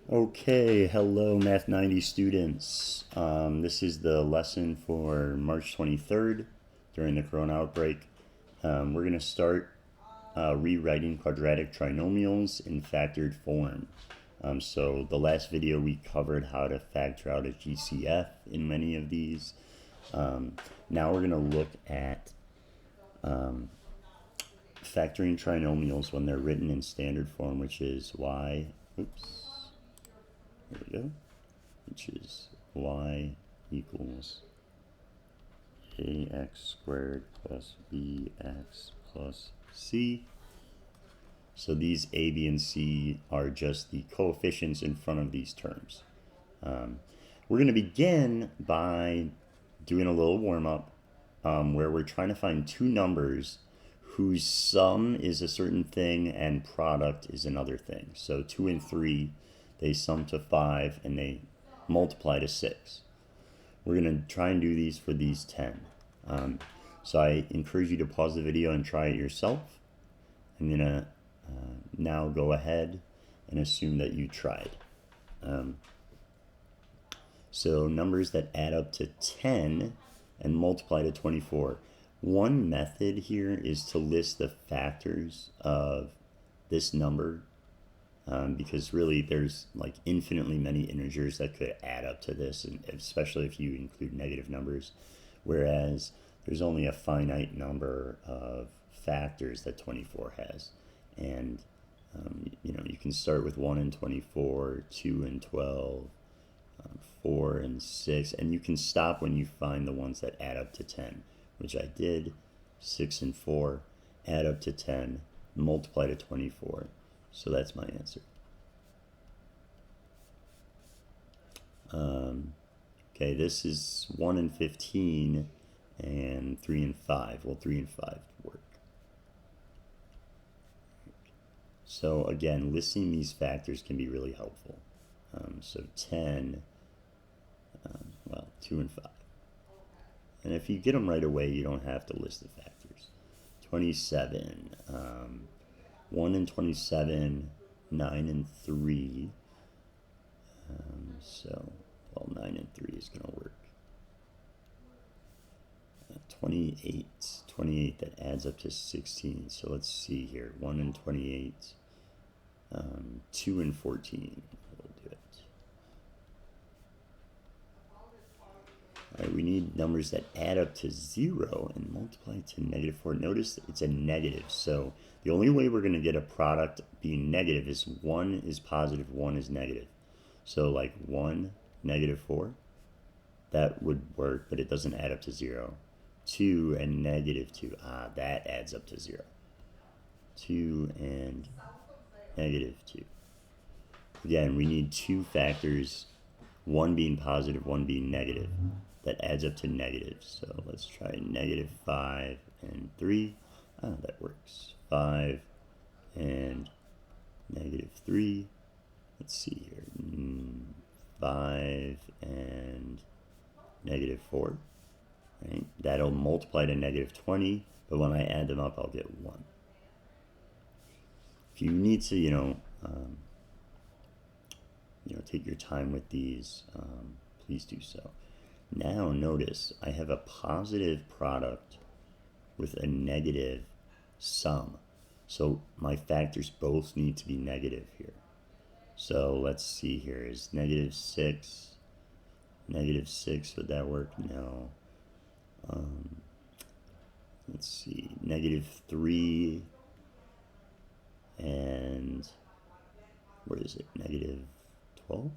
Okay, hello Math 90 students. This is the lesson for March 23rd during the corona outbreak. We're going to start rewriting quadratic trinomials in factored form. So the last video we covered how to factor out a GCF in many of these. Now we're going to look at factoring trinomials when they're written in standard form, which is y, there we go, which is y equals ax squared plus bx plus c. So these a, b, and c are just the coefficients in front of these terms. We're going to begin by doing a little warm-up where we're trying to find two numbers whose sum is a certain thing and product is another thing. So 2 and 3, they sum to 5 and they multiply to 6. We're going to try and do these for these 10. So I encourage you to pause the video and try it yourself. I'm going to now go ahead and assume that you tried. So numbers that add up to 10 and multiply to 24. One method here is to list the factors of this number because really there's like infinitely many integers that could add up to this, and especially if you include negative numbers, whereas there's only a finite number of factors that 24 has. And you can start with 1 and 24, 2 and 12, 4 and 6, and you can stop when you find the ones that add up to 10, which I did. 6 and 4 add up to 10, multiply to 24. So that's my answer. Okay, this is 1 and 15 and 3 and 5. Well, 3 and 5 work. So again, listing these factors can be really helpful. So 10, 2 and 5. And if you get them right away, you don't have to list the factors. 27, 1 and 27, 9 and 3. So, 9 and 3 is going to work. 28, that adds up to 16. So let's see here, 1 and 28, 2 and 14. We'll do it. All right, we need numbers that add up to 0 and multiply to -4. Notice it's a negative, so the only way we're going to get a product being negative is 1 is positive, 1 is negative. So like 1, -4, that would work, but it doesn't add up to 0. 2 and -2, that adds up to 0. 2 and -2. Again, we need two factors, one being positive, one being negative. That adds up to negative. So let's try -5 and 3. That works. 5 and -3. Let's see here. 5 and -4. Right? That'll multiply to -20, but when I add them up, I'll get 1. If you need to, take your time with these, please do so. Now notice I have a positive product with a negative sum. So my factors both need to be negative here. So let's see here, is -6, -6, would that work? No. Let's see, -3 and what is it, -12?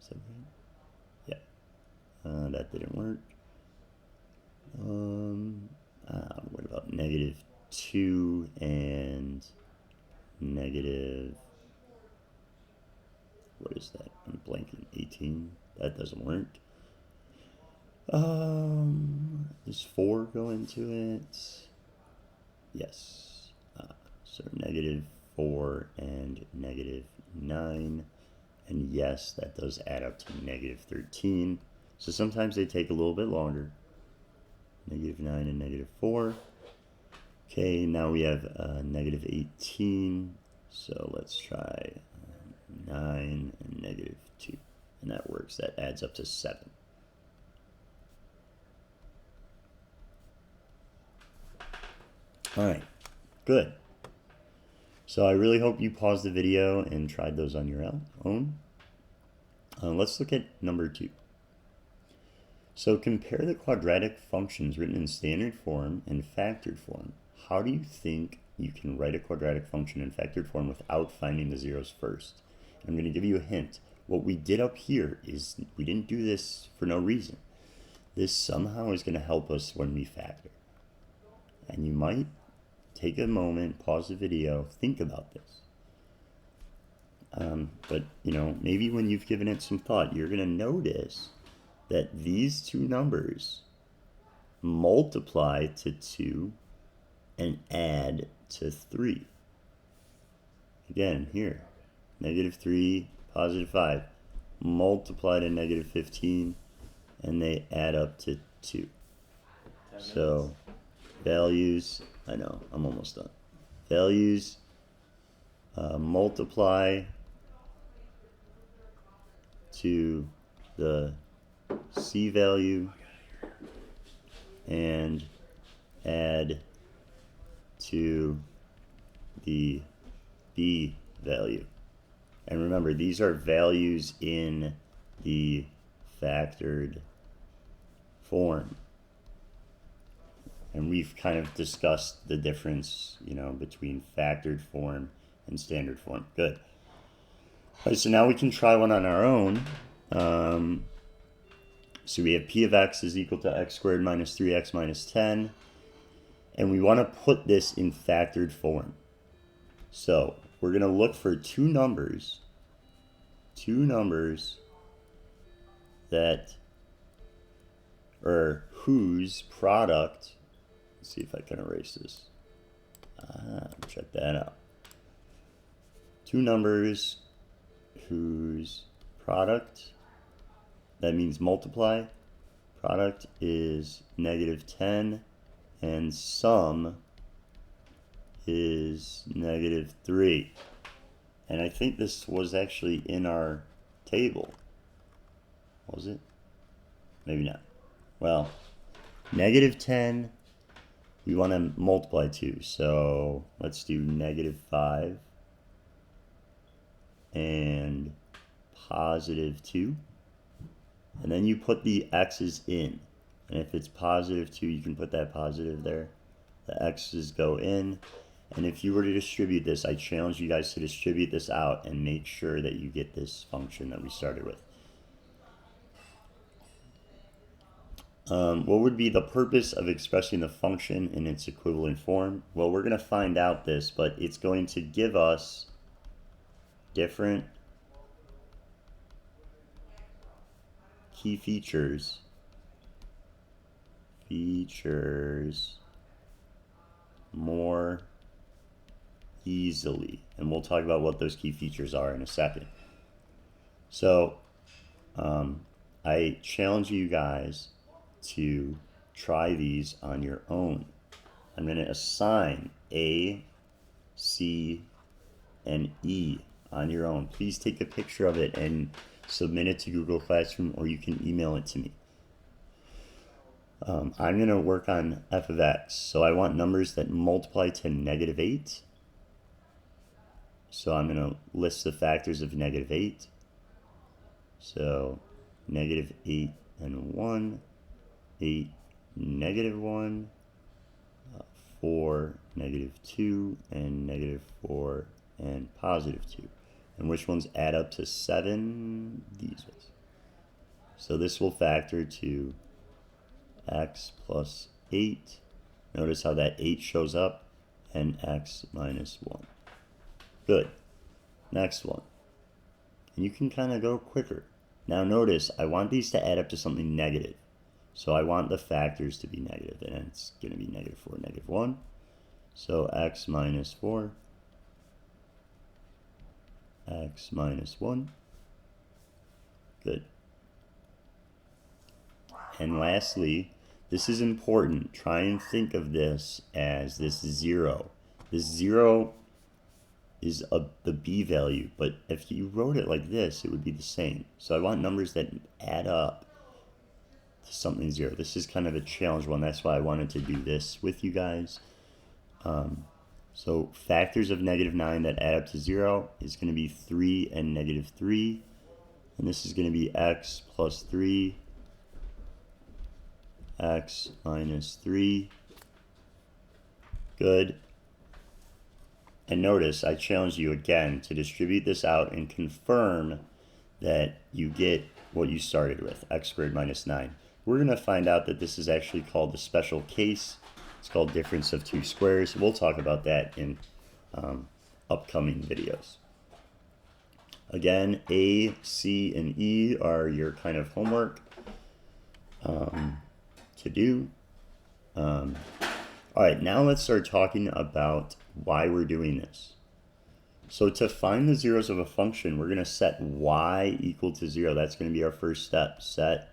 Is that right? Yeah. That didn't work. What about -2 and what is that? I'm blanking. 18. That doesn't work. Does 4 go into it? Yes. So -4 and -9. And yes, that does add up to -13. So sometimes they take a little bit longer. -9 and -4. Okay, now we have -18. So let's try 9, and negative 2. And that works. That adds up to 7. All right, good. So I really hope you paused the video and tried those on your own. Let's look at number 2. So compare the quadratic functions written in standard form and factored form. How do you think you can write a quadratic function in factored form without finding the zeros first? I'm going to give you a hint. What we did up here is we didn't do this for no reason. This somehow is going to help us when we factor. And you might take a moment, pause the video, think about this. But, you know, maybe when you've given it some thought, you're going to notice that these two numbers multiply to 2 and add to 3. Again, here, negative 3, positive 5, multiply to negative 15, and they add up to 2. So values, I know, I'm almost done. Values multiply to the C value and add to the B value. And remember, these are values in the factored form. And we've kind of discussed the difference, you know, between factored form and standard form. Good. All right, so now we can try one on our own. So we have p of x is equal to x squared minus 3x minus 10. And we want to put this in factored form. So we're going to look for two numbers that, or whose product, let's see if I can erase this. Check that out. Two numbers whose product, that means multiply, product is negative 10, and sum is negative 3. And I think this was actually in our table. Was it? Maybe not. Well, negative 10, we want to multiply to. So let's do negative 5 and positive 2. And then you put the x's in. And if it's positive 2, you can put that positive there. The x's go in. And if you were to distribute this, I challenge you guys to distribute this out and make sure that you get this function that we started with. What would be the purpose of expressing the function in its equivalent form? Well, we're going to find out this, but it's going to give us different key features more easily. And we'll talk about what those key features are in a second. So I challenge you guys to try these on your own. I'm going to assign A, C, and E on your own. Please take a picture of it and submit it to Google Classroom, or you can email it to me. I'm going to work on f of x. So I want numbers that multiply to negative 8. So I'm going to list the factors of negative 8. So negative 8 and 1, 8, negative 1, 4, negative 2, and negative 4, and positive 2. And which ones add up to 7? These ones. So this will factor to x plus 8. Notice how that 8 shows up, and x minus 1. Good. Next one. And you can kind of go quicker. Now notice, I want these to add up to something negative. So I want the factors to be negative, and it's going to be negative 4, negative 1. So x minus 4, x minus 1. Good. And lastly, this is important. Try and think of this as this 0. This 0 is the b value, but if you wrote it like this, it would be the same. So I want numbers that add up to something 0. This is kind of a challenge one. That's why I wanted to do this with you guys. So factors of -9 that add up to 0 is going to be 3 and -3. And this is going to be x plus 3, x minus 3. Good. And notice I challenge you again to distribute this out and confirm that you get what you started with, x squared minus 9. We're going to find out that this is actually called the special case. It's called difference of two squares. We'll talk about that in upcoming videos. Again, A, C, and E are your kind of homework to do. All right, now let's start talking about why we're doing this. So to find the zeros of a function, we're going to set y equal to 0. That's going to be our first step. Set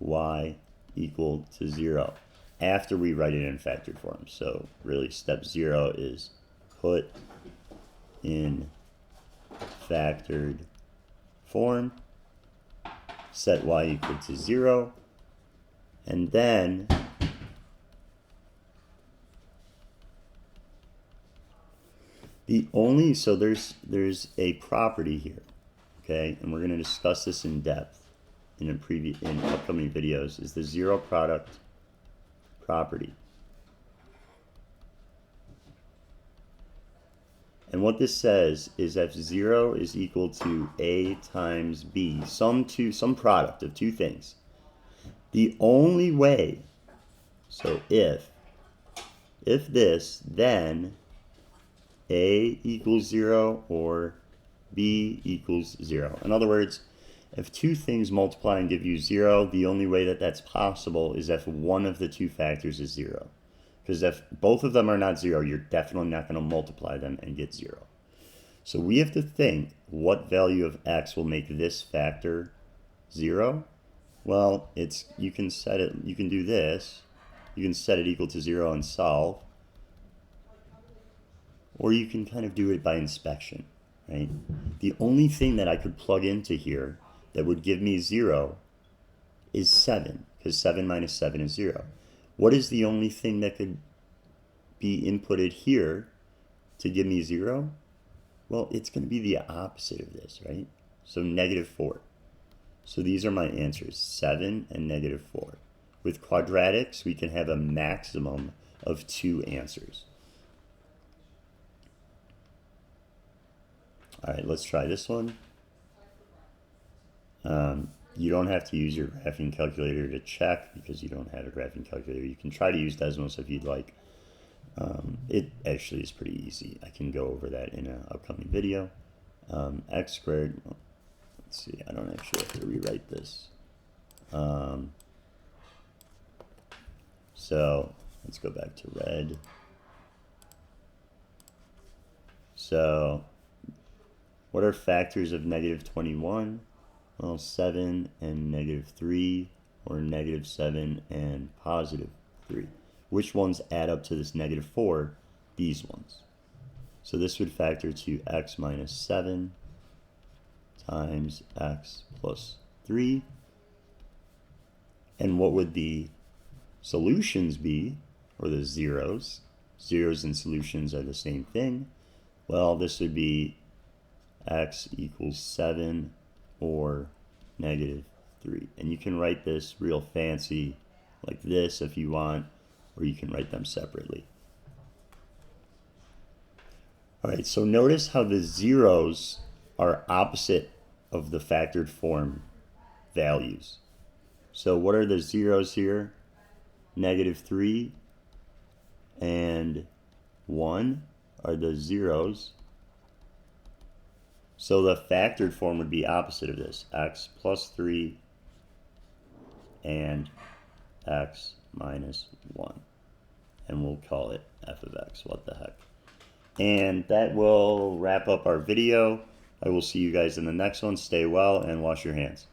y equal to 0 after we write it in factored form. So really step 0 is put in factored form, set y equal to 0, and then so there's a property here, okay, and we're going to discuss this in depth in upcoming videos, is the zero product property. And what this says is if 0 is equal to a times b, some product of two things, the only way, so if this, then a equals 0 or b equals 0. In other words, if two things multiply and give you 0, the only way that that's possible is if one of the two factors is 0. Because if both of them are not 0, you're definitely not going to multiply them and get 0. So we have to think, what value of x will make this factor 0? Well, you can do this. You can set it equal to 0 and solve. Or you can kind of do it by inspection, right? The only thing that I could plug into here that would give me 0 is 7, because 7 minus 7 is 0. What is the only thing that could be inputted here to give me 0? Well, it's going to be the opposite of this, right? So -4. So these are my answers, 7 and -4. With quadratics, we can have a maximum of 2 answers. All right, let's try this one. You don't have to use your graphing calculator to check because you don't have a graphing calculator. You can try to use Desmos if you'd like. It actually is pretty easy. I can go over that in an upcoming video. X squared, let's see, I don't actually have to rewrite this. So let's go back to red. So what are factors of -21? Well, 7 and -3, or -7 and +3. Which ones add up to this -4? These ones. So this would factor to x minus 7 times x plus 3. And what would the solutions be, or the zeros? Zeros and solutions are the same thing. Well, this would be x equals 7 or -3. And you can write this real fancy like this if you want, or you can write them separately. All right, so notice how the zeros are opposite of the factored form values. So what are the zeros here? -3 and 1 are the zeros. So the factored form would be opposite of this, x plus 3 and x minus 1. And we'll call it f of x, what the heck. And that will wrap up our video. I will see you guys in the next one. Stay well and wash your hands.